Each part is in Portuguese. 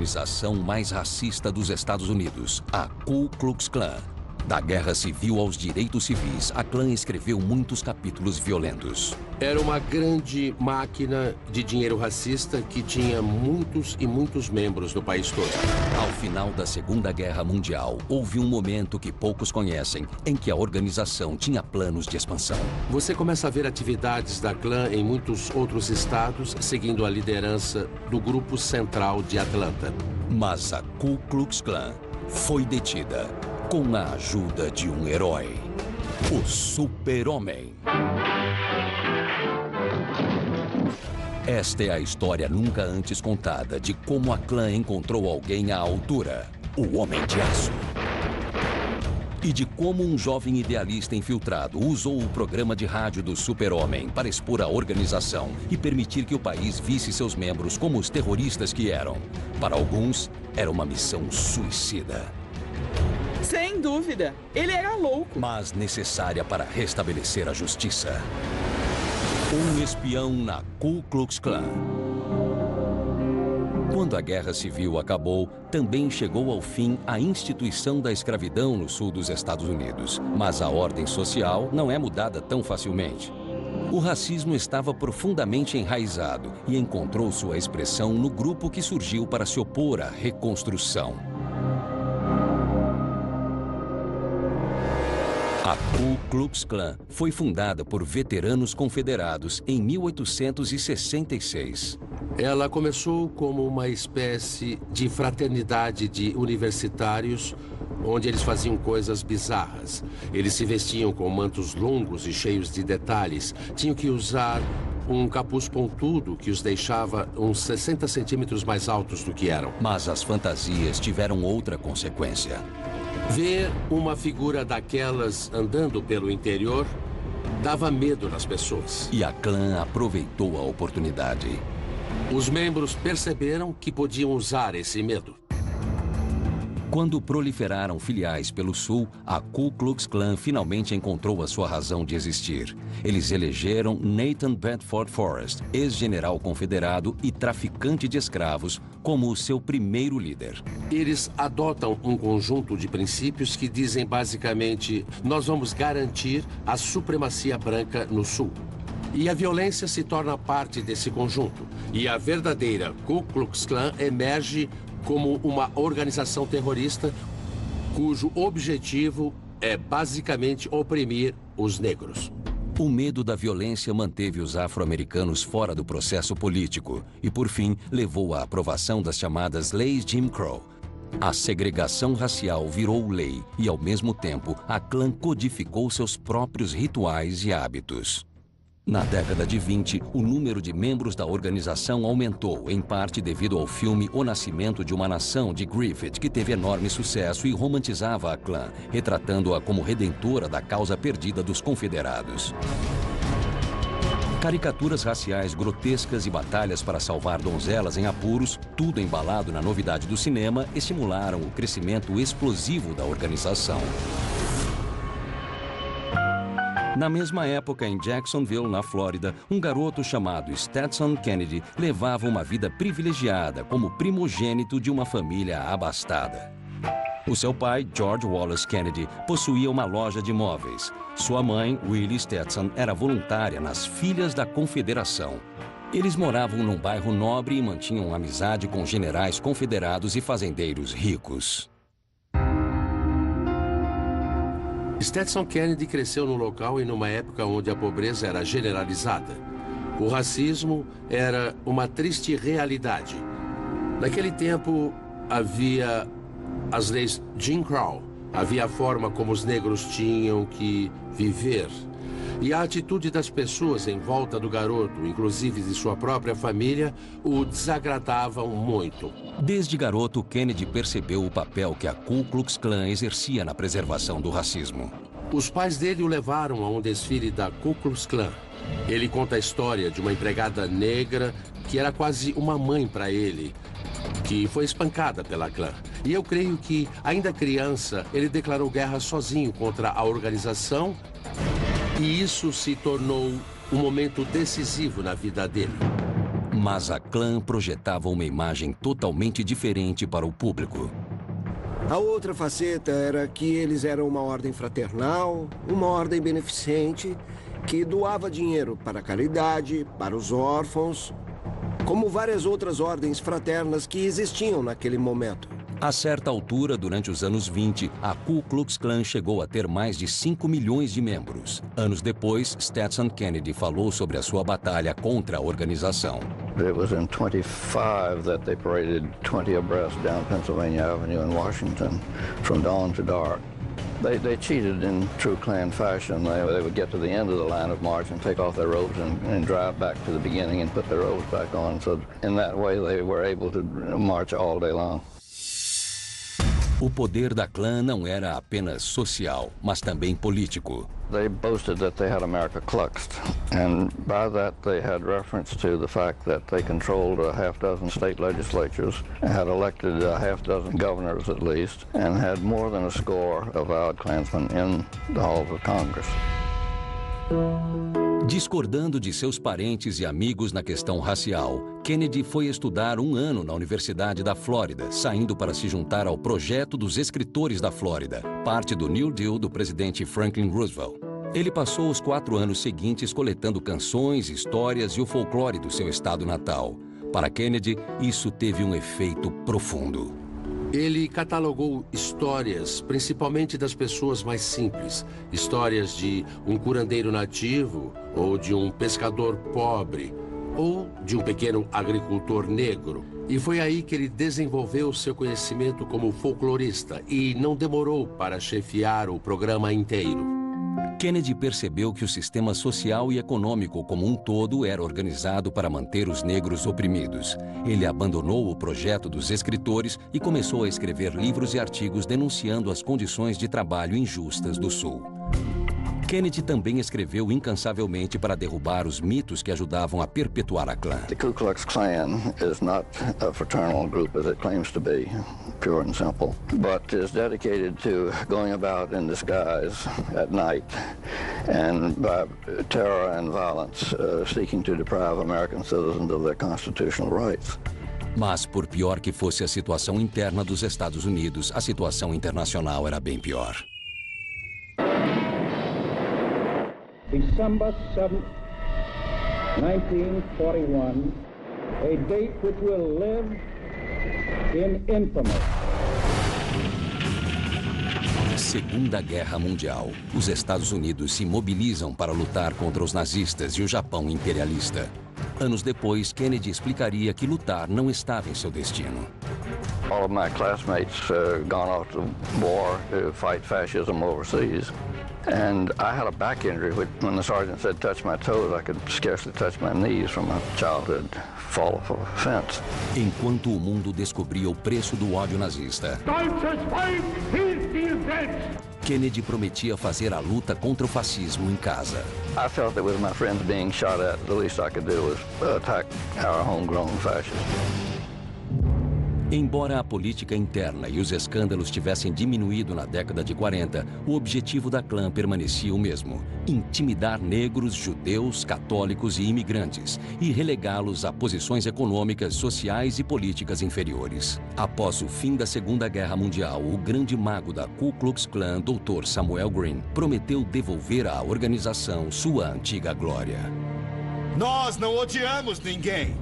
organização mais racista dos Estados Unidos, a Ku Klux Klan. Da guerra civil aos direitos civis, a Klan escreveu muitos capítulos violentos. Era uma grande máquina de dinheiro racista que tinha muitos e muitos membros no país todo. Ao final da Segunda Guerra Mundial, houve um momento que poucos conhecem, em que a organização tinha planos de expansão. Você começa a ver atividades da Klan em muitos outros estados, seguindo a liderança do Grupo Central de Atlanta. Mas a Ku Klux Klan foi detida com a ajuda de um herói, o Super-Homem. Esta é a história nunca antes contada de como a Klan encontrou alguém à altura, o Homem de Aço. E de como um jovem idealista infiltrado usou o programa de rádio do Super-Homem para expor a organização e permitir que o país visse seus membros como os terroristas que eram. Para alguns, era uma missão suicida. Sem dúvida, ele era louco. Mas necessária para restabelecer a justiça. Um espião na Ku Klux Klan. Quando a Guerra Civil acabou, também chegou ao fim a instituição da escravidão no sul dos Estados Unidos. Mas a ordem social não é mudada tão facilmente. O racismo estava profundamente enraizado e encontrou sua expressão no grupo que surgiu para se opor à reconstrução. A Ku Klux Klan foi fundada por veteranos confederados em 1866. Ela começou como uma espécie de fraternidade de universitários, onde eles faziam coisas bizarras. Eles se vestiam com mantos longos e cheios de detalhes. Tinham que usar um capuz pontudo que os deixava uns 60 centímetros mais altos do que eram. Mas as fantasias tiveram outra consequência. Ver uma figura daquelas andando pelo interior dava medo nas pessoas. E a Klan aproveitou a oportunidade. Os membros perceberam que podiam usar esse medo. Quando proliferaram filiais pelo sul, a Ku Klux Klan finalmente encontrou a sua razão de existir. Eles elegeram Nathan Bedford Forrest, ex-general confederado e traficante de escravos, como o seu primeiro líder. Eles adotam um conjunto de princípios que dizem basicamente: nós vamos garantir a supremacia branca no sul. E a violência se torna parte desse conjunto. E a verdadeira Ku Klux Klan emerge como uma organização terrorista cujo objetivo é basicamente oprimir os negros. O medo da violência manteve os afro-americanos fora do processo político e, por fim, levou à aprovação das chamadas Leis Jim Crow. A segregação racial virou lei e, ao mesmo tempo, a Klan codificou seus próprios rituais e hábitos. Na década de 20, o número de membros da organização aumentou, em parte devido ao filme O Nascimento de uma Nação, de Griffith, que teve enorme sucesso e romantizava a Klan, retratando-a como redentora da causa perdida dos confederados. Caricaturas raciais grotescas e batalhas para salvar donzelas em apuros, tudo embalado na novidade do cinema, estimularam o crescimento explosivo da organização. Na mesma época, em Jacksonville, na Flórida, um garoto chamado Stetson Kennedy levava uma vida privilegiada como primogênito de uma família abastada. O seu pai, George Wallace Kennedy, possuía uma loja de móveis. Sua mãe, Willie Stetson, era voluntária nas Filhas da Confederação. Eles moravam num bairro nobre e mantinham amizade com generais confederados e fazendeiros ricos. Stetson Kennedy cresceu num local e numa época onde a pobreza era generalizada. O racismo era uma triste realidade. Naquele tempo, havia as leis Jim Crow. Havia a forma como os negros tinham que viver. E a atitude das pessoas em volta do garoto, inclusive de sua própria família, o desagradavam muito. Desde garoto, Kennedy percebeu o papel que a Ku Klux Klan exercia na preservação do racismo. Os pais dele o levaram a um desfile da Ku Klux Klan. Ele conta a história de uma empregada negra que era quase uma mãe para ele, que foi espancada pela Klan. E eu creio que, ainda criança, ele declarou guerra sozinho contra a organização. E isso se tornou um momento decisivo na vida dele. Mas a Klan projetava uma imagem totalmente diferente para o público. A outra faceta era que eles eram uma ordem fraternal, uma ordem beneficente, que doava dinheiro para a caridade, para os órfãos, como várias outras ordens fraternas que existiam naquele momento. A certa altura, durante os anos 20, a Ku Klux Klan chegou a ter mais de 5 milhões de membros. Anos depois, Stetson Kennedy falou sobre a sua batalha contra a organização. It was in 25 that they paraded 20 abreast down Pennsylvania Avenue in Washington from dawn to dark. They cheated in true Klan fashion. They would get to the end of the line of march and take off their robes and drive back to the beginning and put their robes back on. So in that way they were able to march all day long. O poder da Klan não era apenas social, mas também político. They boasted that they had America cluxed, and by that they had reference to the fact that they controlled a half-dozen state legislatures, had elected a half-dozen governors at least, and had more than a score of avowed Klansmen in the halls of Congress. Discordando de seus parentes e amigos na questão racial, Kennedy foi estudar 1 ano na Universidade da Flórida, saindo para se juntar ao Projeto dos Escritores da Flórida, parte do New Deal do presidente Franklin Roosevelt. Ele passou os 4 anos seguintes coletando canções, histórias e o folclore do seu estado natal. Para Kennedy, isso teve um efeito profundo. Ele catalogou histórias, principalmente das pessoas mais simples. Histórias de um curandeiro nativo, ou de um pescador pobre, ou de um pequeno agricultor negro. E foi aí que ele desenvolveu seu conhecimento como folclorista e não demorou para chefiar o programa inteiro. Kennedy percebeu que o sistema social e econômico como um todo era organizado para manter os negros oprimidos. Ele abandonou o projeto dos escritores e começou a escrever livros e artigos denunciando as condições de trabalho injustas do Sul. Kennedy também escreveu incansavelmente para derrubar os mitos que ajudavam a perpetuar a Klan. The Ku Klux Klan is not a fraternal group as it claims to be, pure and simple, but is dedicated to going about in disguise at night and by terror and violence, seeking to deprive American citizens of their constitutional rights. Mas, por pior que fosse a situação interna dos Estados Unidos, a situação internacional era bem pior. December 7th, 1941, a date which will live in infamy. Segunda Guerra Mundial. Os Estados Unidos se mobilizam para lutar contra os nazistas e o Japão imperialista. Anos depois, Kennedy explicaria que lutar não estava em seu destino. All of my classmates gone off to war to fight fascism overseas. And I had a back injury, which when the sergeant said touch my toes, I could scarcely touch my knees from a childhood fall off a fence. Enquanto o mundo descobria o preço do ódio nazista, Kennedy prometia fazer a luta contra o fascismo em casa. I felt that with my friends being shot at, the least I could do was attack our homegrown fascists. Embora a política interna e os escândalos tivessem diminuído na década de 40, o objetivo da Klan permanecia o mesmo: intimidar negros, judeus, católicos e imigrantes e relegá-los a posições econômicas, sociais e políticas inferiores. Após o fim da Segunda Guerra Mundial, o grande mago da Ku Klux Klan, Dr. Samuel Green, prometeu devolver à organização sua antiga glória. Nós não odiamos ninguém.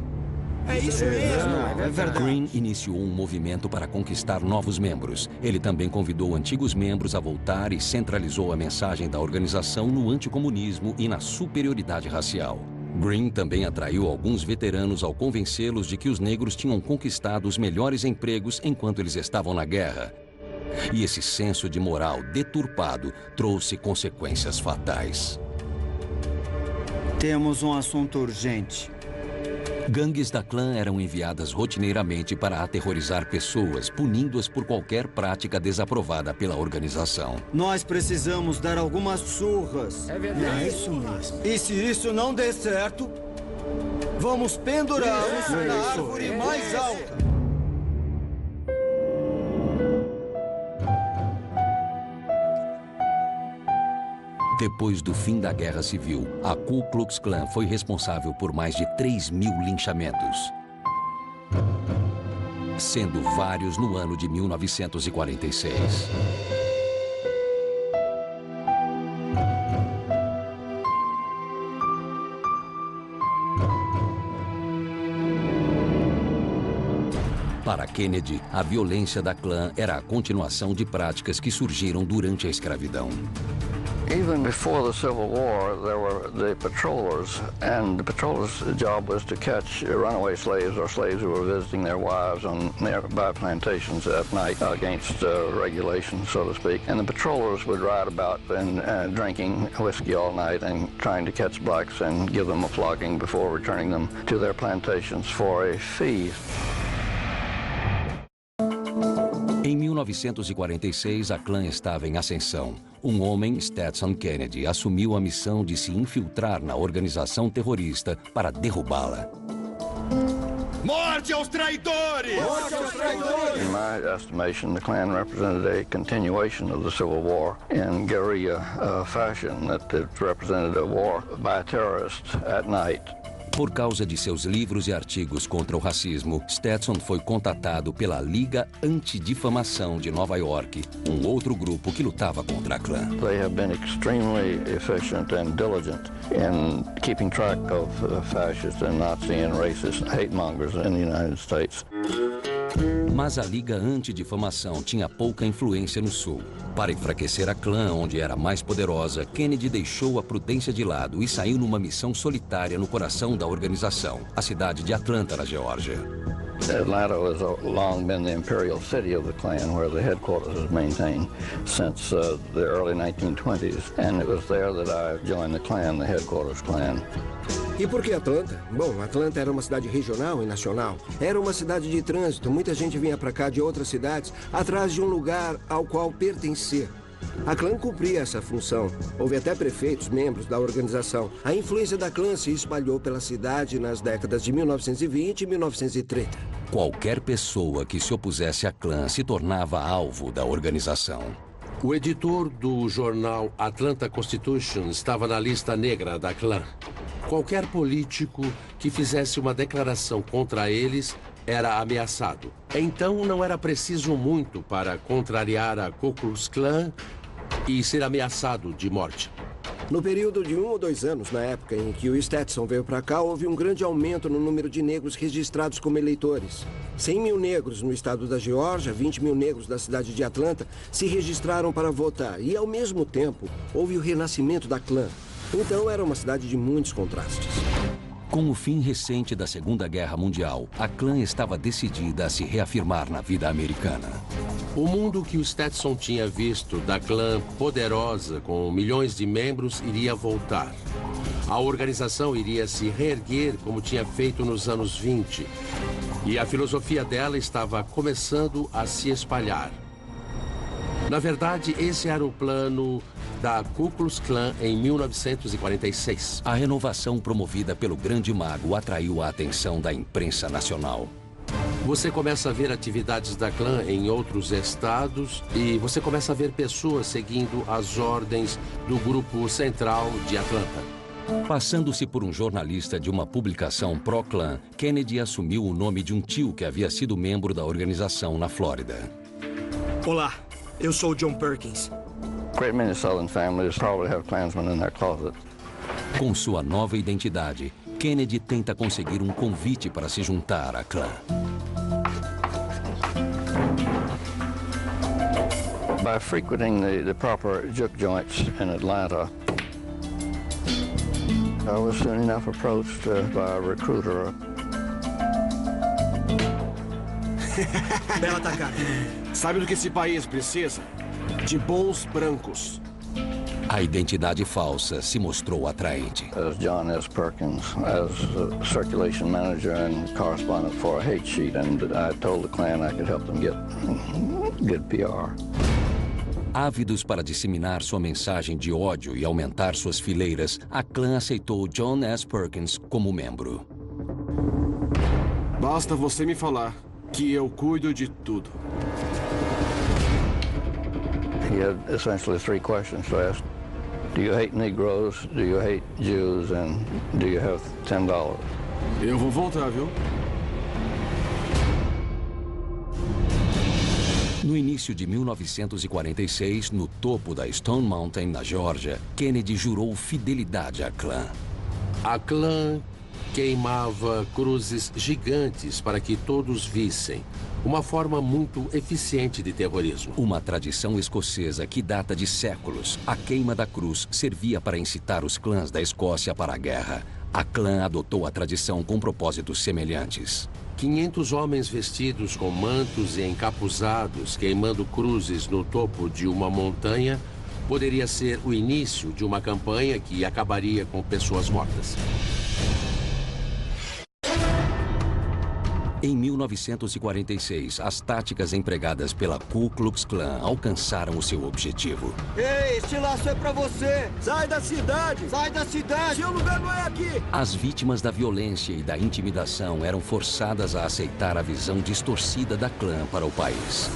É isso mesmo. É verdade. Green iniciou um movimento para conquistar novos membros. Ele também convidou antigos membros a voltar e centralizou a mensagem da organização no anticomunismo e na superioridade racial. Green também atraiu alguns veteranos ao convencê-los de que os negros tinham conquistado os melhores empregos enquanto eles estavam na guerra. E esse senso de moral deturpado trouxe consequências fatais. Temos um assunto urgente. Gangues da Klan eram enviadas rotineiramente para aterrorizar pessoas, punindo-as por qualquer prática desaprovada pela organização. Nós precisamos dar algumas surras. É verdade. É isso mesmo. E se isso não der certo, vamos pendurá-los na árvore mais alta. Depois do fim da Guerra Civil, a Ku Klux Klan foi responsável por mais de 3.000 linchamentos, sendo vários no ano de 1946. Para Kennedy, a violência da Klan era a continuação de práticas que surgiram durante a escravidão. Even before the Civil War, there were the patrollers, and the patrollers' job was to catch runaway slaves or slaves who were visiting their wives on nearby plantations at night against regulation, so to speak. And the patrollers would ride about and drinking whiskey all night and trying to catch blacks and give them a flogging before returning them to their plantations for a fee. Em 1946, a Klan estava em ascensão. Um homem, Stetson Kennedy, assumiu a missão de se infiltrar na organização terrorista para derrubá-la. Morte aos traidores! Morte aos traidores! In my estimation, the Klan represented a continuation of the Civil War in guerrilla fashion, that it represented a war by terrorists at night. Por causa de seus livros e artigos contra o racismo, Stetson foi contatado pela Liga Antidifamação de Nova York, um outro grupo que lutava contra a Klan. They have been extremely efficient and diligent in keeping track of fascist and Nazi and racist hate mongers in the United States. Mas a Liga Antidifamação tinha pouca influência no Sul. Para enfraquecer a Klan, onde era mais poderosa, Kennedy deixou a prudência de lado e saiu numa missão solitária no coração da organização, a cidade de Atlanta, na Geórgia. Atlanta has long been the imperial city of the Klan, where the headquarters is maintained since the early 1920s. And it was there that I joined the Klan, the headquarters Klan. E por que Atlanta? Bom, Atlanta era uma cidade regional e nacional. Era uma cidade de trânsito. Muita gente vinha para cá de outras cidades atrás de um lugar ao qual pertencer. A Klan cumpria essa função. Houve até prefeitos, membros da organização. A influência da Klan se espalhou pela cidade nas décadas de 1920 e 1930. Qualquer pessoa que se opusesse à Klan se tornava alvo da organização. O editor do jornal Atlanta Constitution estava na lista negra da Klan. Qualquer político que fizesse uma declaração contra eles era ameaçado. Então não era preciso muito para contrariar a Ku Klux Klan e ser ameaçado de morte. No período de 1 ou 2 anos, na época em que o Stetson veio para cá, houve um grande aumento no número de negros registrados como eleitores. 100 mil negros no estado da Geórgia, 20 mil negros da cidade de Atlanta se registraram para votar. E, ao mesmo tempo, houve o renascimento da Klan. Então, era uma cidade de muitos contrastes. Com o fim recente da Segunda Guerra Mundial, a Klan estava decidida a se reafirmar na vida americana. O mundo que o Stetson tinha visto da Klan poderosa, com milhões de membros, iria voltar. A organização iria se reerguer como tinha feito nos anos 20. E a filosofia dela estava começando a se espalhar. Na verdade, esse era o plano da Ku Klux Klan em 1946. A renovação promovida pelo Grande Mago atraiu a atenção da imprensa nacional. Você começa a ver atividades da Klan em outros estados e você começa a ver pessoas seguindo as ordens do grupo central de Atlanta. Passando-se por um jornalista de uma publicação pró-Klan, Kennedy assumiu o nome de um tio que havia sido membro da organização na Flórida. Olá, eu sou John Perkins. Great many Southern families probably have Klansmen in their closet. Com sua nova identidade, Kennedy tenta conseguir um convite para se juntar à Klan. By frequenting the proper juke joints in Atlanta, I was soon enough approached by a recruiter. Bela Takaki, sabe do que esse país precisa? De bons brancos. A identidade falsa se mostrou atraente. As John S. Perkins, as a circulation manager and correspondent for a hate sheet, and I told the Klan I could help them get good PR. Ávidos para disseminar sua mensagem de ódio e aumentar suas fileiras, a Klan aceitou John S. Perkins como membro. Basta você me falar que eu cuido de tudo. He had essentially 3 questions to ask. Do you hate Negroes? Do you hate Jews? And do you have $10? Eu vou voltar, viu? No início de 1946, no topo da Stone Mountain, na Geórgia, Kennedy jurou fidelidade à Klan. A Klan queimava cruzes gigantes para que todos vissem. Uma forma muito eficiente de terrorismo. Uma tradição escocesa que data de séculos. A queima da cruz servia para incitar os clãs da Escócia para a guerra. A Klan adotou a tradição com propósitos semelhantes. 500 homens vestidos com mantos e encapuzados, queimando cruzes no topo de uma montanha, poderia ser o início de uma campanha que acabaria com pessoas mortas. Em 1946, as táticas empregadas pela Ku Klux Klan alcançaram o seu objetivo. Ei, este laço é pra você! Sai da cidade! Sai da cidade! Seu lugar não é aqui! As vítimas da violência e da intimidação eram forçadas a aceitar a visão distorcida da Klan para o país.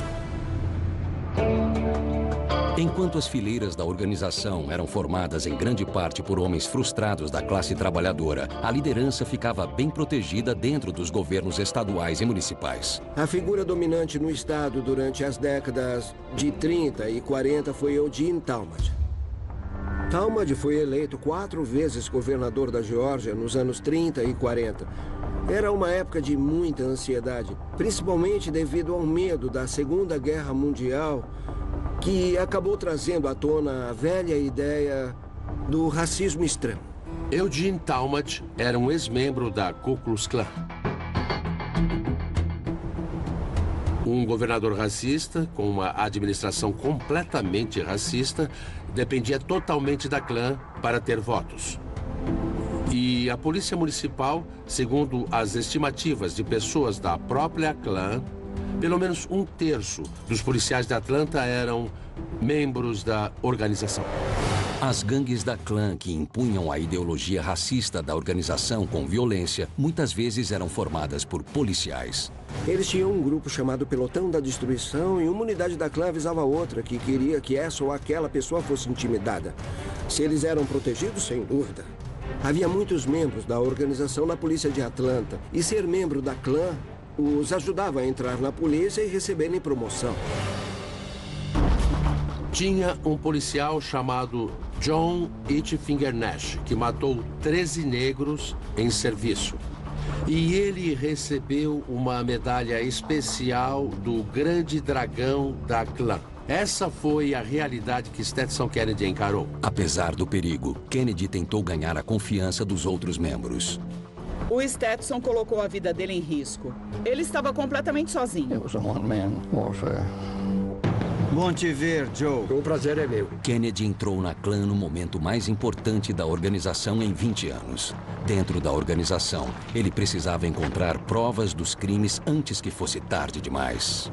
Enquanto as fileiras da organização eram formadas em grande parte por homens frustrados da classe trabalhadora, a liderança ficava bem protegida dentro dos governos estaduais e municipais. A figura dominante no estado durante as décadas de 30 e 40 foi Eugene Talmadge. Talmadge foi eleito 4 vezes governador da Geórgia nos anos 30 e 40. Era uma época de muita ansiedade, principalmente devido ao medo da Segunda Guerra Mundial, que acabou trazendo à tona a velha ideia do racismo extremo. Eugene Talmadge era um ex-membro da Ku Klux Klan. Um governador racista, com uma administração completamente racista, dependia totalmente da Klan para ter votos. E a polícia municipal, segundo as estimativas de pessoas da própria Klan, pelo menos 1/3 dos policiais de Atlanta eram membros da organização. As gangues da Klan que impunham a ideologia racista da organização com violência, muitas vezes eram formadas por policiais. Eles tinham um grupo chamado Pelotão da Destruição e uma unidade da Klan avisava a outra que queria que essa ou aquela pessoa fosse intimidada. Se eles eram protegidos, sem dúvida. Havia muitos membros da organização na polícia de Atlanta e ser membro da Klan os ajudava a entrar na polícia e receberem promoção. Tinha um policial chamado John Itchfinger Nash, que matou 13 negros em serviço. E ele recebeu uma medalha especial do Grande Dragão da Klan. Essa foi a realidade que Stetson Kennedy encarou. Apesar do perigo, Kennedy tentou ganhar a confiança dos outros membros. O Stetson colocou a vida dele em risco. Ele estava completamente sozinho. It was a one-man warfare. Bom te ver, Joe. O prazer é meu. Kennedy entrou na Klan no momento mais importante da organização em 20 anos. Dentro da organização, ele precisava encontrar provas dos crimes antes que fosse tarde demais.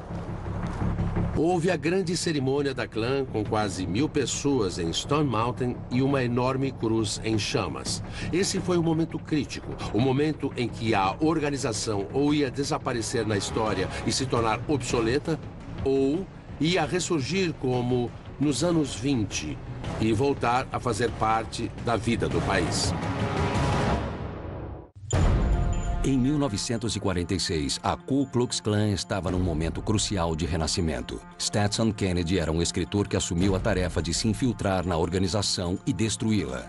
Houve a grande cerimônia da Klan com quase 1000 pessoas em Stone Mountain e uma enorme cruz em chamas. Esse foi o momento crítico, o momento em que a organização ou ia desaparecer na história e se tornar obsoleta, ou ia ressurgir como nos anos 20 e voltar a fazer parte da vida do país. Em 1946, a Ku Klux Klan estava num momento crucial de renascimento. Stetson Kennedy era um escritor que assumiu a tarefa de se infiltrar na organização e destruí-la.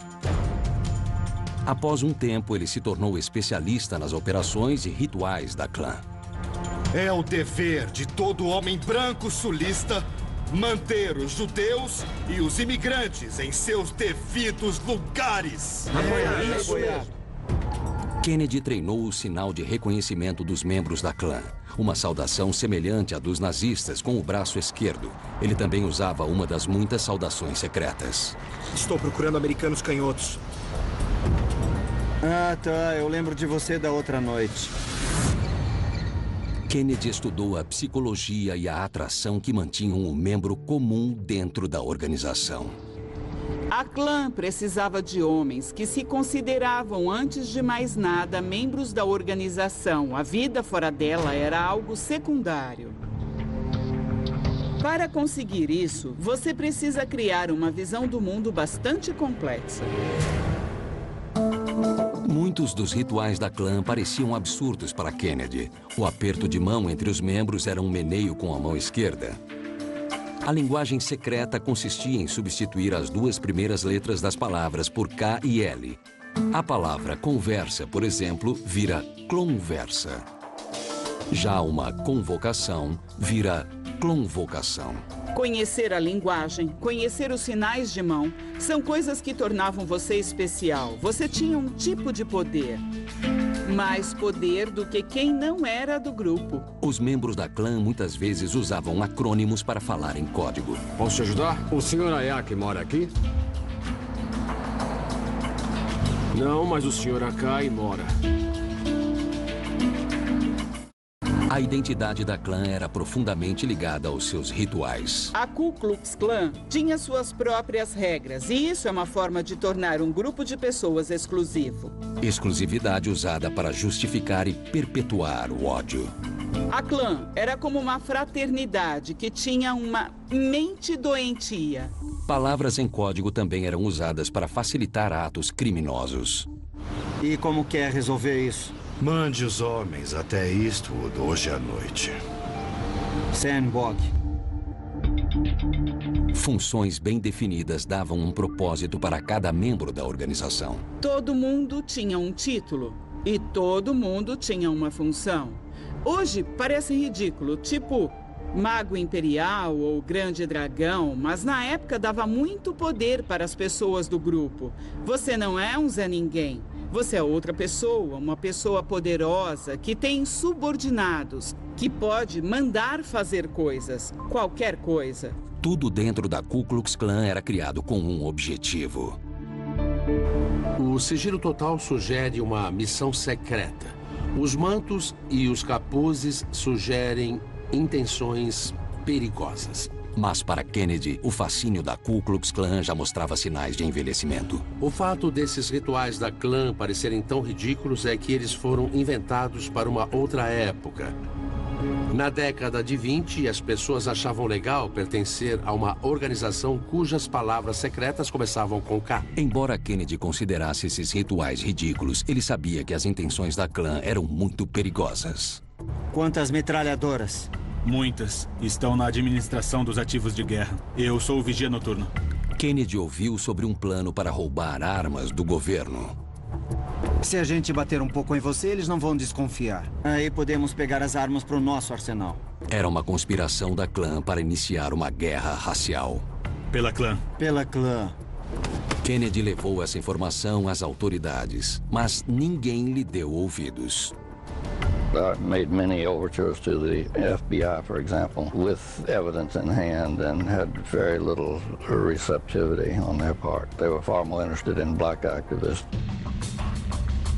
Após um tempo, ele se tornou especialista nas operações e rituais da Klan. É o dever de todo homem branco sulista manter os judeus e os imigrantes em seus devidos lugares. Isso mesmo. Kennedy treinou o sinal de reconhecimento dos membros da Klan, uma saudação semelhante à dos nazistas com o braço esquerdo. Ele também usava uma das muitas saudações secretas. Estou procurando americanos canhotos. Ah, tá. Eu lembro de você da outra noite. Kennedy estudou a psicologia e a atração que mantinham o membro comum dentro da organização. A Klan precisava de homens que se consideravam, antes de mais nada, membros da organização. A vida fora dela era algo secundário. Para conseguir isso, você precisa criar uma visão do mundo bastante complexa. Muitos dos rituais da clã pareciam absurdos para Kennedy. O aperto de mão entre os membros era um meneio com a mão esquerda. A linguagem secreta consistia em substituir as duas primeiras letras das palavras por K e L. A palavra conversa, por exemplo, vira clonversa. Já uma convocação vira clonvocação. Conhecer a linguagem, conhecer os sinais de mão, são coisas que tornavam você especial. Você tinha um tipo de poder. Mais poder do que quem não era do grupo. Os membros da clã muitas vezes usavam acrônimos para falar em código. Posso te ajudar? O Sr. Ayaki mora aqui? Não, mas o Sr. Akai mora. A identidade da clã era profundamente ligada aos seus rituais. A Ku Klux Klan tinha suas próprias regras, e isso é uma forma de tornar um grupo de pessoas exclusivo. Exclusividade usada para justificar e perpetuar o ódio. A clã era como uma fraternidade que tinha uma mente doentia. Palavras em código também eram usadas para facilitar atos criminosos. E como quer resolver isso? Mande os homens até Eastwood hoje à noite. Sandbog. Funções bem definidas davam um propósito para cada membro da organização. Todo mundo tinha um título e todo mundo tinha uma função. Hoje parece ridículo, tipo Mago Imperial ou Grande Dragão, mas na época dava muito poder para as pessoas do grupo. Você não é um Zé Ninguém. Você é outra pessoa, uma pessoa poderosa, que tem subordinados, que pode mandar fazer coisas, qualquer coisa. Tudo dentro da Ku Klux Klan era criado com um objetivo. O sigilo total sugere uma missão secreta. Os mantos e os capuzes sugerem intenções perigosas. Mas para Kennedy, o fascínio da Ku Klux Klan já mostrava sinais de envelhecimento. O fato desses rituais da clã parecerem tão ridículos é que eles foram inventados para uma outra época. Na década de 20, as pessoas achavam legal pertencer a uma organização cujas palavras secretas começavam com K. Embora Kennedy considerasse esses rituais ridículos, ele sabia que as intenções da clã eram muito perigosas. Quantas metralhadoras? Muitas. Estão na administração dos ativos de guerra. Eu sou o vigia noturno. Kennedy ouviu sobre um plano para roubar armas do governo. Se a gente bater um pouco em você, eles não vão desconfiar. Aí podemos pegar as armas para o nosso arsenal. Era uma conspiração da clã para iniciar uma guerra racial. Pela clã. Pela clã. Kennedy levou essa informação às autoridades, mas ninguém lhe deu ouvidos. I made many overtures to the FBI, for example, with evidence in hand, and had very little receptivity on their part. They were far more interested in black activists.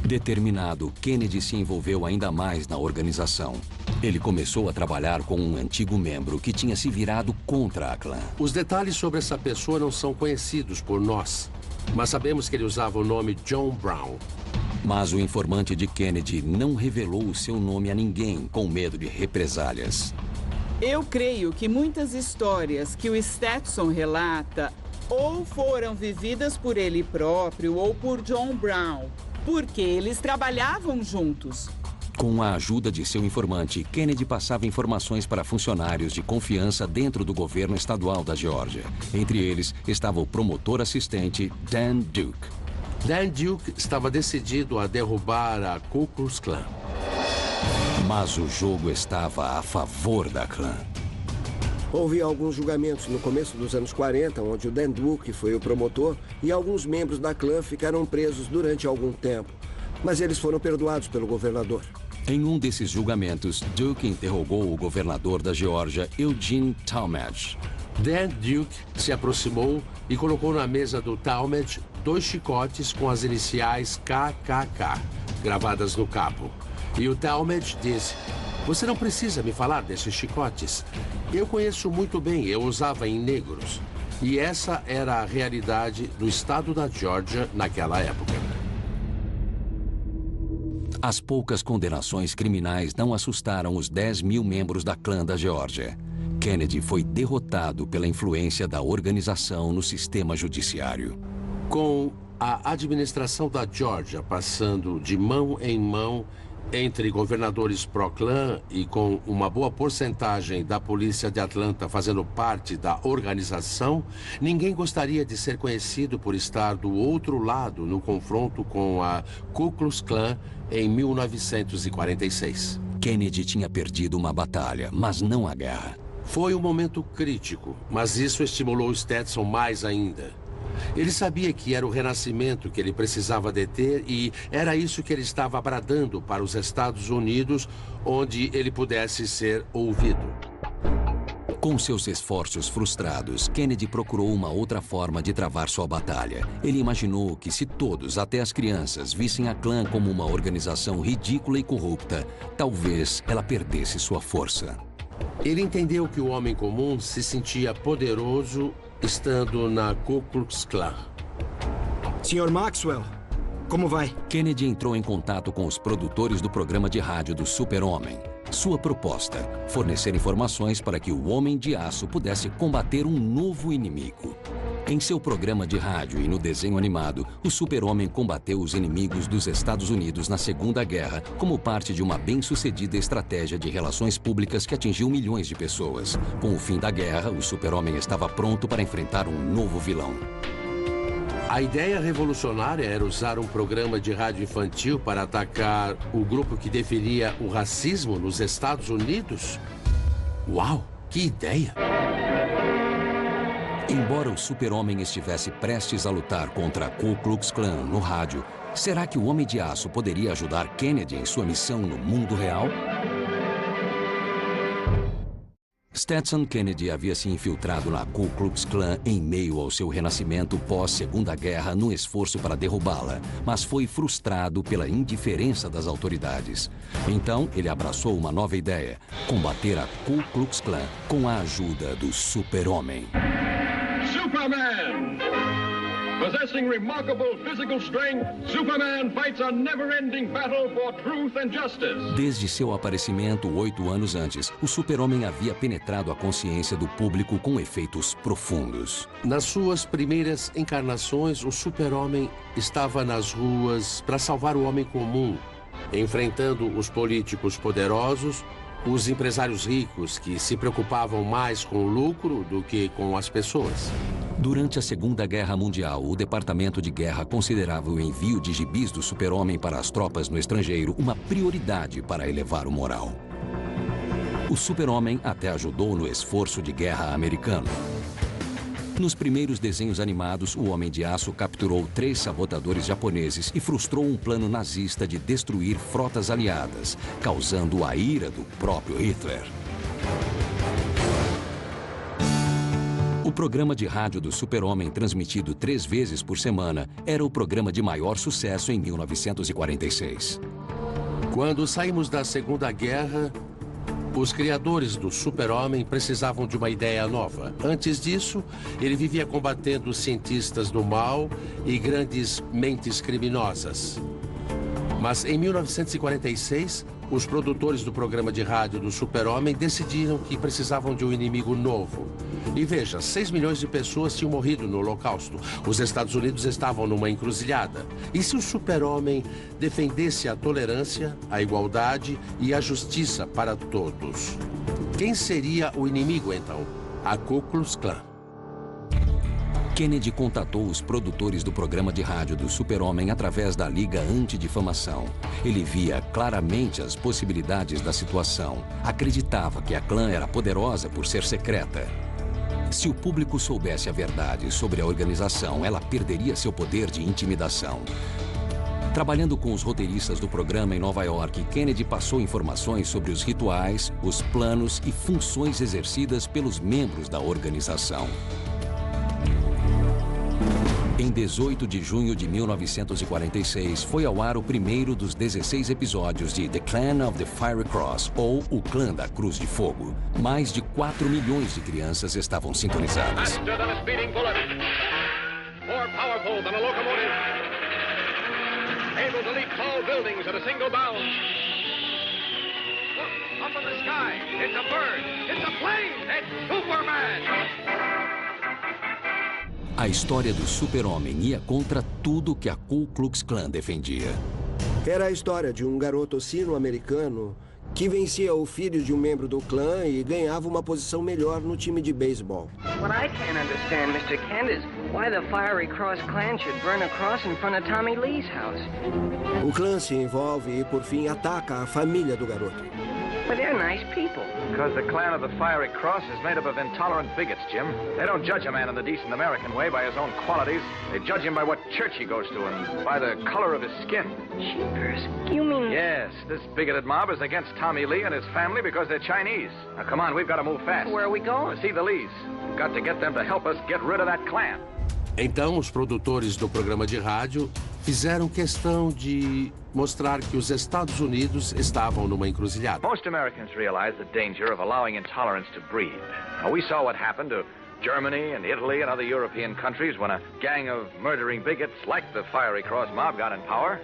Determinado, Kennedy se envolveu ainda mais na organização. Ele começou a trabalhar com um antigo membro que tinha se virado contra a clã. Os detalhes sobre essa pessoa não são conhecidos por nós, mas sabemos que ele usava o nome John Brown. Mas o informante de Kennedy não revelou o seu nome a ninguém, com medo de represálias. Eu creio que muitas histórias que o Stetson relata ou foram vividas por ele próprio ou por John Brown, porque eles trabalhavam juntos. Com a ajuda de seu informante, Kennedy passava informações para funcionários de confiança dentro do governo estadual da Geórgia. Entre eles estava o promotor assistente Dan Duke. Dan Duke estava decidido a derrubar a Ku Klux Klan. Mas o jogo estava a favor da clã. Houve alguns julgamentos no começo dos anos 40, onde o Dan Duke foi o promotor e alguns membros da clã ficaram presos durante algum tempo. Mas eles foram perdoados pelo governador. Em um desses julgamentos, Duke interrogou o governador da Geórgia, Eugene Talmadge. Dan Duke se aproximou e colocou na mesa do Talmadge 2 chicotes com as iniciais KKK, gravadas no cabo. E o Talmadge disse: "Você não precisa me falar desses chicotes. Eu conheço muito bem, eu usava em negros." E essa era a realidade do estado da Geórgia naquela época. As poucas condenações criminais não assustaram os 10 mil membros da clã da Geórgia. Kennedy foi derrotado pela influência da organização no sistema judiciário. Com a administração da Geórgia passando de mão em mão entre governadores pró-clã e com uma boa porcentagem da polícia de Atlanta fazendo parte da organização, ninguém gostaria de ser conhecido por estar do outro lado no confronto com a Ku Klux Klan em 1946. Kennedy tinha perdido uma batalha, mas não a guerra. Foi um momento crítico, mas isso estimulou Stetson mais ainda. Ele sabia que era o renascimento que ele precisava deter e era isso que ele estava bradando para os Estados Unidos, onde ele pudesse ser ouvido. Com seus esforços frustrados, Kennedy procurou uma outra forma de travar sua batalha. Ele imaginou que se todos, até as crianças, vissem a Klan como uma organização ridícula e corrupta, talvez ela perdesse sua força. Ele entendeu que o homem comum se sentia poderoso estando na Ku Klux Klan. Sr. Maxwell, como vai? Kennedy entrou em contato com os produtores do programa de rádio do Super-Homem. Sua proposta: fornecer informações para que o Homem de Aço pudesse combater um novo inimigo. Em seu programa de rádio e no desenho animado, o Super-Homem combateu os inimigos dos Estados Unidos na Segunda Guerra como parte de uma bem-sucedida estratégia de relações públicas que atingiu milhões de pessoas. Com o fim da guerra, o Super-Homem estava pronto para enfrentar um novo vilão. A ideia revolucionária era usar um programa de rádio infantil para atacar o grupo que definia o racismo nos Estados Unidos? Uau, que ideia! Embora o Super-Homem estivesse prestes a lutar contra a Ku Klux Klan no rádio, será que o Homem de Aço poderia ajudar Kennedy em sua missão no mundo real? Stetson Kennedy havia se infiltrado na Ku Klux Klan em meio ao seu renascimento pós-Segunda Guerra no esforço para derrubá-la, mas foi frustrado pela indiferença das autoridades. Então, ele abraçou uma nova ideia: combater a Ku Klux Klan com a ajuda do Super-Homem. Superman! Possessing remarkable physical strength, Superman fights a never-ending battle for truth and justice. Desde seu aparecimento 8 anos antes, o Super-Homem havia penetrado a consciência do público com efeitos profundos. Nas suas primeiras encarnações, o Super-Homem estava nas ruas para salvar o homem comum, enfrentando os políticos poderosos, os empresários ricos que se preocupavam mais com o lucro do que com as pessoas. Durante a Segunda Guerra Mundial, o Departamento de Guerra considerava o envio de gibis do Super-Homem para as tropas no estrangeiro uma prioridade para elevar o moral. O Super-Homem até ajudou no esforço de guerra americano. Nos primeiros desenhos animados, o Homem de Aço capturou 3 sabotadores japoneses e frustrou um plano nazista de destruir frotas aliadas, causando a ira do próprio Hitler. O programa de rádio do Super-Homem, transmitido 3 vezes por semana, era o programa de maior sucesso em 1946. Quando saímos da Segunda Guerra, os criadores do Super-Homem precisavam de uma ideia nova. Antes disso, ele vivia combatendo cientistas do mal e grandes mentes criminosas. Mas em 1946, os produtores do programa de rádio do Super-Homem decidiram que precisavam de um inimigo novo. E veja, 6 milhões de pessoas tinham morrido no Holocausto. Os Estados Unidos estavam numa encruzilhada. E se o Super-Homem defendesse a tolerância, a igualdade e a justiça para todos? Quem seria o inimigo, então? A Ku Klux Klan. Kennedy contatou os produtores do programa de rádio do Super-Homem através da Liga Antidifamação. Ele via claramente as possibilidades da situação. Acreditava que a Klan era poderosa por ser secreta. Se o público soubesse a verdade sobre a organização, ela perderia seu poder de intimidação. Trabalhando com os roteiristas do programa em Nova York, Kennedy passou informações sobre os rituais, os planos e funções exercidas pelos membros da organização. Em 18 de junho de 1946, foi ao ar o primeiro dos 16 episódios de The Clan of the Fiery Cross, ou O Clã da Cruz de Fogo. Mais de 4 milhões de crianças estavam sintonizadas. up in the sky. It's a bird. It's a plane. It's Superman. A história do super-homem ia contra tudo que a Ku Klux Klan defendia. Era a história de um garoto sino-americano que vencia o filho de um membro do clã e ganhava uma posição melhor no time de beisebol. What I can't understand, Mr. Kent, is why the Fiery Cross clan should burn a cross in front of Tommy Lee's house. O clã se envolve e, por fim, ataca a família do garoto. But they're nice people. Because the clan of the Fiery Cross is made up of intolerant bigots, Jim. They don't judge a man in the decent American way by his own qualities. They judge him by what church he goes to and by the color of his skin. Jeepers, you mean... Yes, this bigoted mob is against Tommy Lee and his family because they're Chinese. Now, come on, we've got to move fast. Where are we going? To see the Lees. We've got to get them to help us get rid of that clan. Então, os produtores do programa de rádio fizeram questão de mostrar que os Estados Unidos estavam numa encruzilhada. Most Americans realize the danger of allowing intolerance to breed. Now, we saw what happened to Germany and Italy and other European countries when a gang of murdering bigots like the Fiery Cross mob got in power.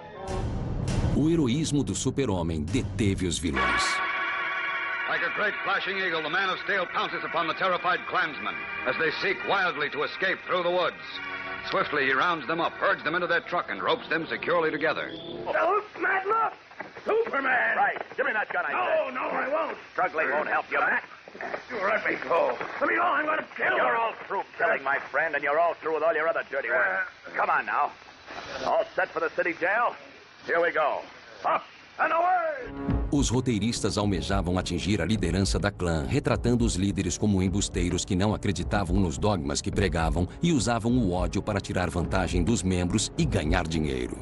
O heroísmo do super-homem deteve os vilões. Like a great flashing eagle, the Man of Steel pounces upon the terrified Klansmen as they seek wildly to escape through the woods. Swiftly, he rounds them up, herds them into their truck, and ropes them securely together. Don't, Matt, look! Superman! Right. Give me that gun, I said. No, I won't. Struggling won't help you, Matt. You let me go. Let me go. I'm going to kill You're you. all through killing, my friend, and you're all through with all your other dirty work. Come on now. All set for the city jail? Here we go. Up and away! Os roteiristas almejavam atingir a liderança da clã, retratando os líderes como embusteiros que não acreditavam nos dogmas que pregavam e usavam o ódio para tirar vantagem dos membros e ganhar dinheiro.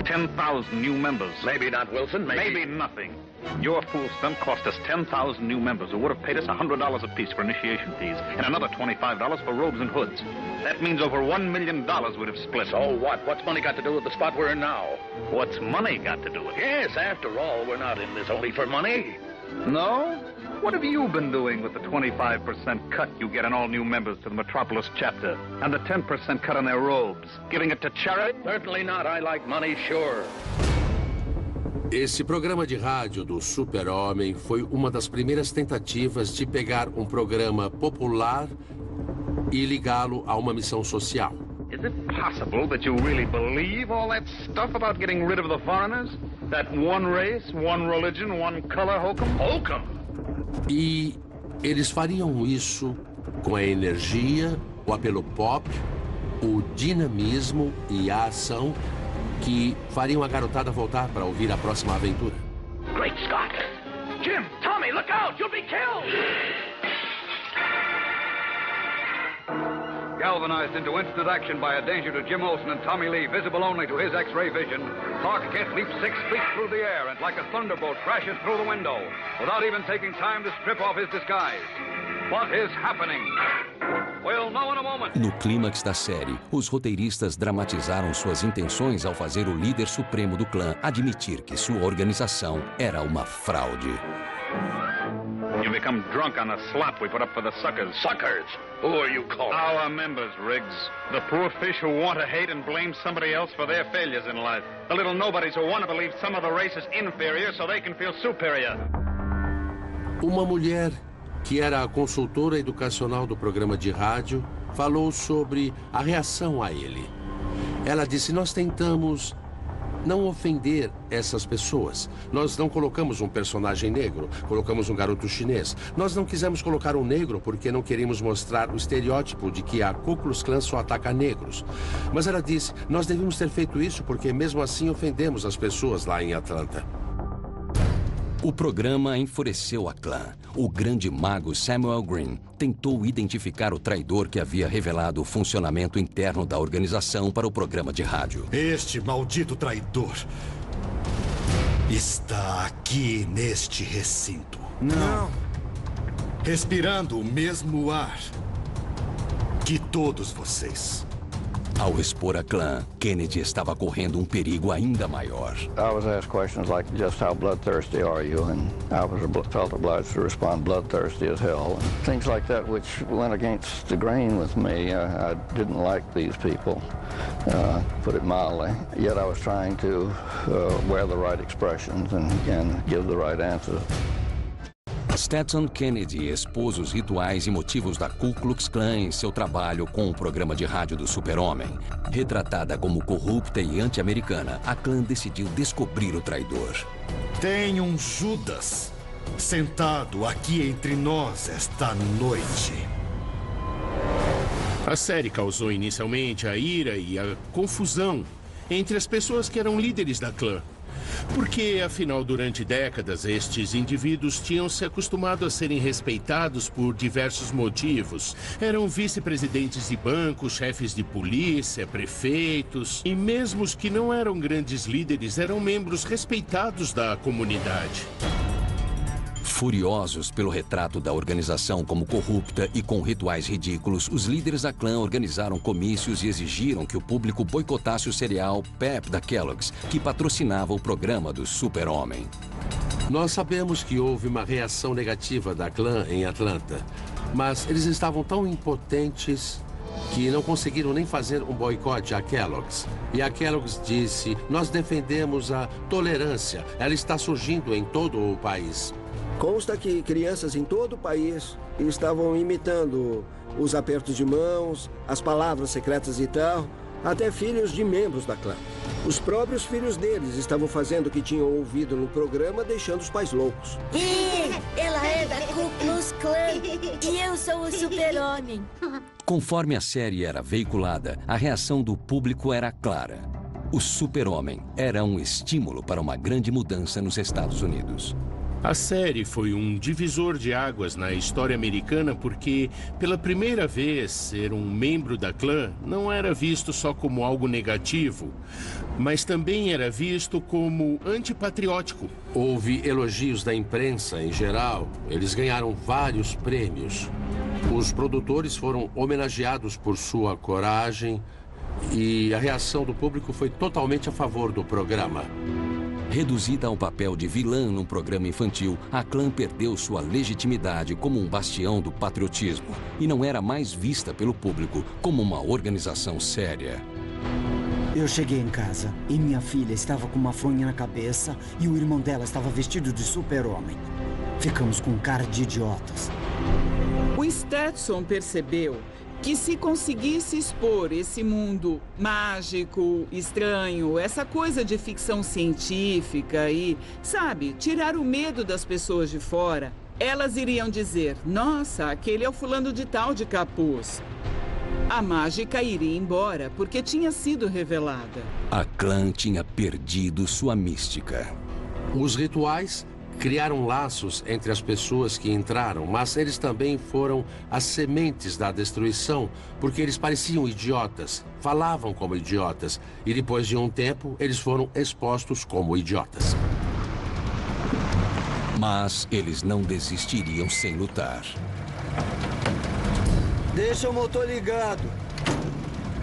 10,000 new members. Maybe not, Wilson. Maybe nothing. Your fool stunt cost us 10,000 new members who would have paid us $100 apiece for initiation fees and another $25 for robes and hoods. That means over $1 million would have split. So what? What's money got to do with the spot we're in now? What's money got to do with it? Yes, after all, we're not in this only for money. No? What have you been doing with the 25% cut you get on all new members to the Metropolis chapter and the 10% cut on their robes? Giving it to charity? Certainly not. I like money, sure. Esse programa de rádio do Super-Homem foi uma das primeiras tentativas de pegar um programa popular e ligá-lo a uma missão social. Is it possible that you really believe all that stuff about getting rid of the foreigners? That one race, one religion, one color hokum? Hokum! E eles fariam isso com a energia, o apelo pop, o dinamismo e a ação que fariam a garotada voltar para ouvir a próxima aventura. Great Scott! Jim, Tommy, look out! You'll be killed! Galvanized into instant action by a danger to Jim Olsen and Tommy Lee, visible only to his X-ray vision, Clark Kent leaps 6 feet through the air and like a thunderbolt crashes through the window without even taking time to strip off his disguise. What is happening? We'll know in a moment. No clímax da série, os roteiristas dramatizaram suas intenções ao fazer o líder supremo do clã admitir que sua organização era uma fraude. You become drunk on the slop we put up for the suckers. Suckers? Who are you calling? Our members, Riggs. The poor fish who want to hate and blame somebody else for their failures in life. The little nobodies who want to believe some other race is inferior so they can feel superior. Uma mulher que era a consultora educacional do programa de rádio falou sobre a reação a ele. Ela disse: nós tentamos não ofender essas pessoas. Nós não colocamos um personagem negro, colocamos um garoto chinês. Nós não quisemos colocar um negro porque não queríamos mostrar o estereótipo de que a Ku Klux Klan só ataca negros. Mas ela disse, nós devíamos ter feito isso porque mesmo assim ofendemos as pessoas lá em Atlanta. O programa enfureceu a clã. O grande mago Samuel Green tentou identificar o traidor que havia revelado o funcionamento interno da organização para o programa de rádio. Este maldito traidor está aqui neste recinto. Não. Respirando o mesmo ar que todos vocês. Ao expor a clã, Kennedy estava correndo um perigo ainda maior. I was asked questions like, just how bloodthirsty are you? And I felt obliged to respond bloodthirsty as hell. And things like that, which went against the grain with me. I didn't like these people. put it mildly. Yet I was trying to wear the right expressions and give the right answers. Stetson Kennedy expôs os rituais e motivos da Ku Klux Klan em seu trabalho com o programa de rádio do Super-Homem. Retratada como corrupta e anti-americana, a Klan decidiu descobrir o traidor. Tem um Judas sentado aqui entre nós esta noite. A série causou inicialmente a ira e a confusão entre as pessoas que eram líderes da Klan. Porque, afinal, durante décadas, estes indivíduos tinham se acostumado a serem respeitados por diversos motivos. Eram vice-presidentes de bancos, chefes de polícia, prefeitos. E mesmo os que não eram grandes líderes eram membros respeitados da comunidade. Furiosos pelo retrato da organização como corrupta e com rituais ridículos, os líderes da Klan organizaram comícios e exigiram que o público boicotasse o cereal Pep da Kellogg's, que patrocinava o programa do Super-Homem. Nós sabemos que houve uma reação negativa da Klan em Atlanta, mas eles estavam tão impotentes que não conseguiram nem fazer um boicote à Kellogg's. E a Kellogg's disse: nós defendemos a tolerância, ela está surgindo em todo o país. Consta que crianças em todo o país estavam imitando os apertos de mãos, as palavras secretas e tal, até filhos de membros da Klan. Os próprios filhos deles estavam fazendo o que tinham ouvido no programa, deixando os pais loucos. Ela é da Ku Klux Klan e eu sou o Super-Homem. Conforme a série era veiculada, a reação do público era clara. O Super-Homem era um estímulo para uma grande mudança nos Estados Unidos. A série foi um divisor de águas na história americana porque, pela primeira vez, ser um membro da Klan não era visto só como algo negativo, mas também era visto como antipatriótico. Houve elogios da imprensa em geral. Eles ganharam vários prêmios. Os produtores foram homenageados por sua coragem e a reação do público foi totalmente a favor do programa. Reduzida ao papel de vilã num programa infantil, a Klan perdeu sua legitimidade como um bastião do patriotismo e não era mais vista pelo público como uma organização séria. Eu cheguei em casa e minha filha estava com uma fronha na cabeça e o irmão dela estava vestido de Super-Homem. Ficamos com cara de idiotas. O Stetson percebeu que se conseguisse expor esse mundo mágico, estranho, essa coisa de ficção científica e, sabe, tirar o medo das pessoas de fora, elas iriam dizer: nossa, aquele é o fulano de tal de capuz. A mágica iria embora porque tinha sido revelada. A Klan tinha perdido sua mística. Os rituais criaram laços entre as pessoas que entraram, mas eles também foram as sementes da destruição, porque eles pareciam idiotas, falavam como idiotas, e depois de um tempo, eles foram expostos como idiotas. Mas eles não desistiriam sem lutar. Deixa o motor ligado.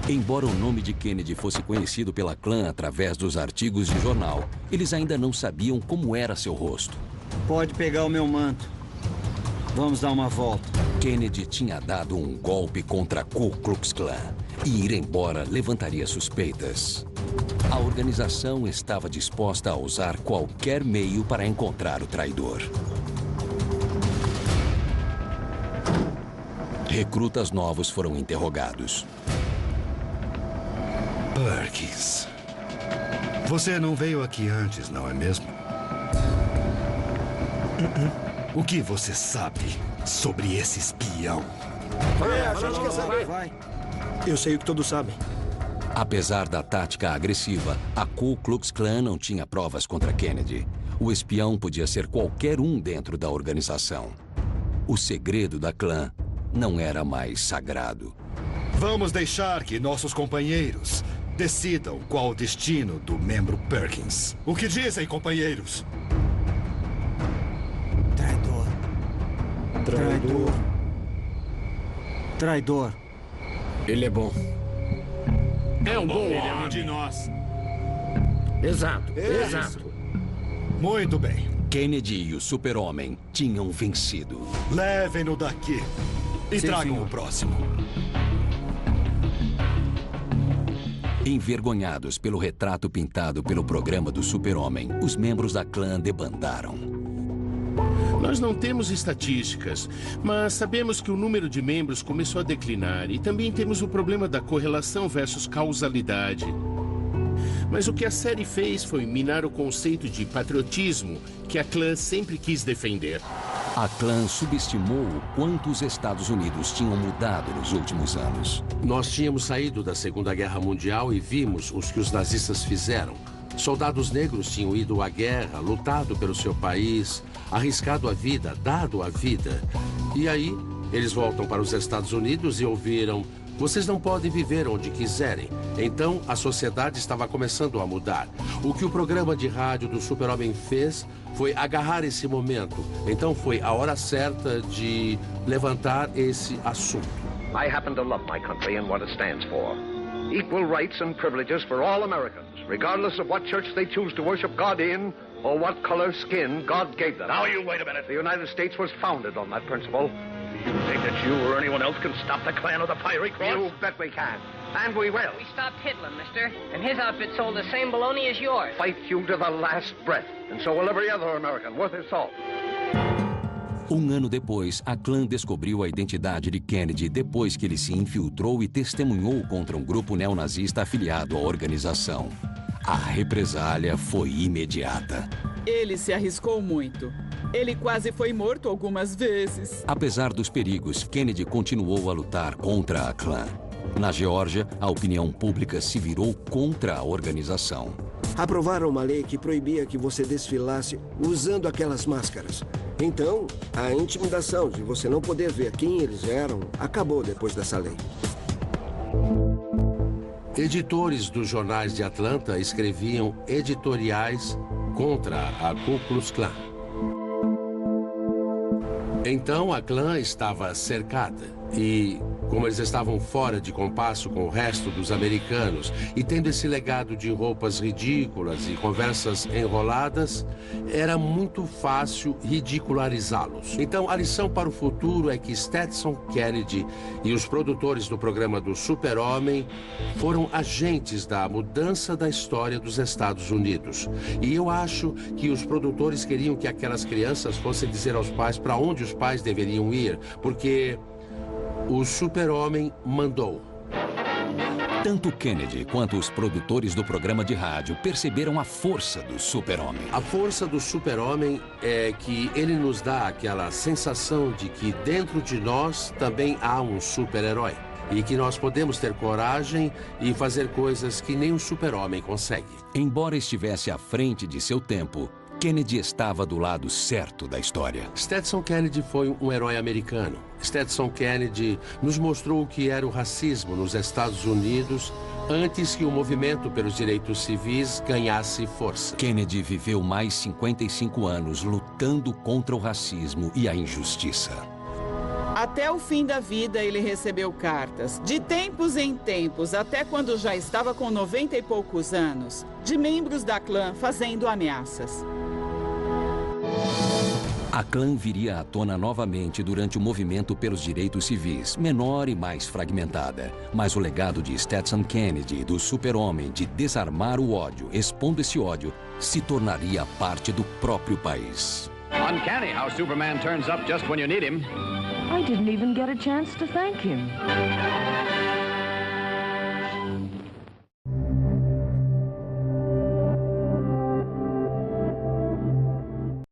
Embora o nome de Kennedy fosse conhecido pela Klan através dos artigos de jornal, eles ainda não sabiam como era seu rosto. Pode pegar o meu manto. Vamos dar uma volta. Kennedy tinha dado um golpe contra a Ku Klux Klan e ir embora levantaria suspeitas. A organização estava disposta a usar qualquer meio para encontrar o traidor. Recrutas novos foram interrogados. Perkins, você não veio aqui antes, não é mesmo? O que você sabe sobre esse espião? A gente quer saber. Vai. Eu sei o que todos sabem. Apesar da tática agressiva, a Ku Klux Klan não tinha provas contra Kennedy. O espião podia ser qualquer um dentro da organização. O segredo da Klan não era mais sagrado. Vamos deixar que nossos companheiros decidam qual o destino do membro Perkins. O que dizem, companheiros? Traidor. Traidor. Traidor. Ele é bom. É um bom homem. Ele é um de nós. Exato, exato. Muito bem. Kennedy e o Super-Homem tinham vencido. Levem-no daqui e tragam o próximo. Envergonhados pelo retrato pintado pelo programa do Super-Homem, os membros da clã debandaram. Nós não temos estatísticas, mas sabemos que o número de membros começou a declinar e também temos o problema da correlação versus causalidade. Mas o que a série fez foi minar o conceito de patriotismo que a clã sempre quis defender. A clã subestimou o quanto os Estados Unidos tinham mudado nos últimos anos. Nós tínhamos saído da Segunda Guerra Mundial e vimos os que os nazistas fizeram. Soldados negros tinham ido à guerra, lutado pelo seu país, arriscado a vida, dado a vida. E aí, eles voltam para os Estados Unidos e ouviram: vocês não podem viver onde quiserem. Então, a sociedade estava começando a mudar. O que o programa de rádio do Super-Homem fez foi agarrar esse momento. Então, foi a hora certa de levantar esse assunto. I happen to love my country and what it stands for. Equal rights and privileges for all Americans, regardless of what church they choose to worship God in or what color skin God gave them. Now, you wait a minute. The United States was founded on that principle. You think that you or anyone else can stop the clan of the Fiery Cross? You bet we can. And we will. We stopped Hitler, mister. And his outfit sold the same baloney as yours. Fight you to the last breath. And so will every other American worth his salt. Um ano depois, a clã descobriu a identidade de Kennedy depois que ele se infiltrou e testemunhou contra um grupo neonazista afiliado à organização. A represália foi imediata. Ele se arriscou muito. Ele quase foi morto algumas vezes. Apesar dos perigos, Kennedy continuou a lutar contra a clã. Na Geórgia, a opinião pública se virou contra a organização. Aprovaram uma lei que proibia que você desfilasse usando aquelas máscaras. Então, a intimidação de você não poder ver quem eles eram acabou depois dessa lei. Editores dos jornais de Atlanta escreviam editoriais contra a Ku Klux Klan. Então, a clã estava cercada e, como eles estavam fora de compasso com o resto dos americanos e tendo esse legado de roupas ridículas e conversas enroladas, era muito fácil ridicularizá-los. Então, a lição para o futuro é que Stetson Kennedy e os produtores do programa do Super-Homem foram agentes da mudança da história dos Estados Unidos. E eu acho que os produtores queriam que aquelas crianças fossem dizer aos pais para onde os pais deveriam ir, porque o Super-Homem mandou. Tanto Kennedy quanto os produtores do programa de rádio perceberam a força do Super-Homem. A força do Super-Homem é que ele nos dá aquela sensação de que dentro de nós também há um super-herói. E que nós podemos ter coragem e fazer coisas que nem o Super-Homem consegue. Embora estivesse à frente de seu tempo, Kennedy estava do lado certo da história. Stetson Kennedy foi um herói americano. Stetson Kennedy nos mostrou o que era o racismo nos Estados Unidos antes que o movimento pelos direitos civis ganhasse força. Kennedy viveu mais 55 anos lutando contra o racismo e a injustiça. Até o fim da vida, ele recebeu cartas, de tempos em tempos, até quando já estava com 90 e poucos anos, de membros da clã fazendo ameaças. A clã viria à tona novamente durante o movimento pelos direitos civis, menor e mais fragmentada. Mas o legado de Stetson Kennedy e do Super-Homem de desarmar o ódio, expondo esse ódio, se tornaria parte do próprio país. Uncanny how Superman turns up just when you need him. I didn't even get a chance to thank him.